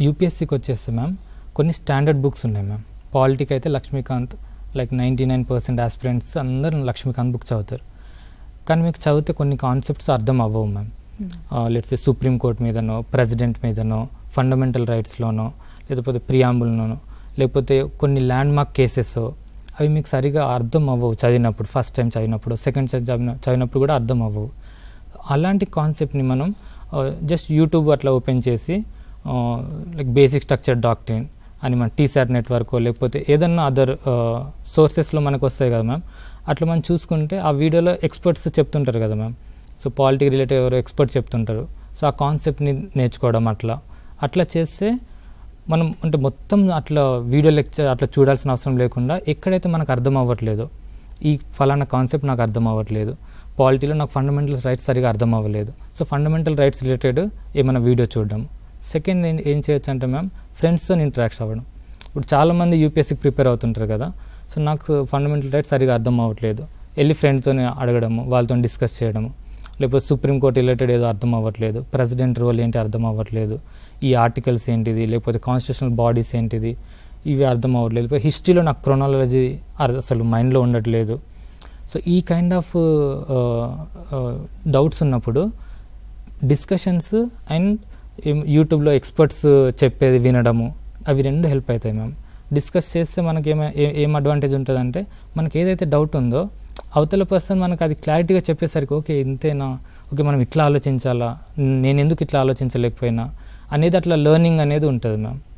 యూపీఎస్సీకి వచ్చేస్తే మ్యామ్ కొన్ని standard books ఉన్నాయి మ్యామ్. పాలిటీకి అయితే లక్ష్మీకాంత్, లైక్ 99% ఆస్పిరెంట్స్ అందరూ లక్ష్మీకాంత్ బుక్ చదువుతారు. కానీ మీకు చదివితే కొన్ని కాన్సెప్ట్స్ అర్థం అవ్వవు మ్యామ్. లెట్స్ సుప్రీంకోర్టు మీదనో, ప్రెసిడెంట్ మీదనో, ఫండమెంటల్ రైట్స్లోనో, లేకపోతే ప్రియాంబుల్లోనో, లేకపోతే కొన్ని ల్యాండ్ మార్క్ కేసెస్, అవి మీకు సరిగా అర్థం అవ్వవు చదివినప్పుడు. ఫస్ట్ టైం చదివినప్పుడు, సెకండ్ టైం చదివినప్పుడు కూడా అర్థం అవ్వవు. అలాంటి కాన్సెప్ట్ని మనం జస్ట్ యూట్యూబ్ అట్లా ఓపెన్ చేసి లైక్ బేసిక్ స్ట్రక్చర్ డాక్ట్రిన్ అని మన టీసాట్ నెట్వర్క్ లేకపోతే ఏదన్నా అదర్ సోర్సెస్లో మనకు వస్తాయి కదా మ్యామ్. అట్లా మనం చూసుకుంటే ఆ వీడియోలో ఎక్స్పర్ట్స్ చెప్తుంటారు కదా మ్యామ్. సో పాలిటిక్ రిలేటెడ్ ఎవరో ఎక్స్పర్ట్ చెప్తుంటారు. సో ఆ కాన్సెప్ట్ని నేర్చుకోవడం అట్లా చేస్తే మనం అంటే మొత్తం అట్లా వీడియో లెక్చర్ అట్లా చూడాల్సిన అవసరం లేకుండా ఎక్కడైతే మనకు అర్థం అవ్వట్లేదో, ఈ ఫలానా కాన్సెప్ట్ నాకు అర్థం అవ్వట్లేదు, పాలిటీలో నాకు ఫండమెంటల్ రైట్స్ సరిగా అర్థం అవ్వలేదు, సో ఫండమెంటల్ రైట్స్ రిలేటెడ్ ఏమైనా వీడియో చూడడం. సెకండ్ ఏం చేయొచ్చు అంటే మ్యామ్, ఫ్రెండ్స్తో ఇంటరాక్ట్ అవ్వడం. ఇప్పుడు చాలామంది యూపీఎస్సీకి ప్రిపేర్ అవుతుంటారు కదా. సో నాకు ఫండమెంటల్ రైట్స్ సరిగా అర్థం అవ్వట్లేదు, వెళ్ళి ఫ్రెండ్తో అడగడము, వాళ్ళతో డిస్కస్ చేయడము. లేకపోతే సుప్రీంకోర్టు రిలేటెడ్ ఏదో అర్థం అవ్వట్లేదు, ప్రెసిడెంట్ రోల్ ఏంటి అర్థం అవ్వట్లేదు, ఈ ఆర్టికల్స్ ఏంటిది, లేకపోతే కాన్స్టిట్యూషనల్ బాడీస్ ఏంటిది, ఇవి అర్థం అవ్వట్లేదు, లేకపోతే హిస్టరీలో నాకు క్రోనాలజీ అసలు మైండ్లో ఉండట్లేదు. సో ఈ కైండ్ ఆఫ్ డౌట్స్ ఉన్నప్పుడు డిస్కషన్స్ అండ్ యూట్యూబ్లో ఎక్స్పర్ట్స్ చెప్పేది వినడము, అవి రెండు హెల్ప్ అవుతాయి మ్యామ్. డిస్కస్ చేస్తే మనకి ఏం అడ్వాంటేజ్ ఉంటుందంటే, మనకి ఏదైతే డౌట్ ఉందో అవతల పర్సన్ మనకు అది క్లారిటీగా చెప్పేసరికి ఓకే ఇంతేనా, ఓకే మనం ఇట్లా ఆలోచించాలా, నేను ఎందుకు ఇట్లా ఆలోచించలేకపోయినా అనేది అట్లా లెర్నింగ్ అనేది ఉంటుంది మ్యామ్.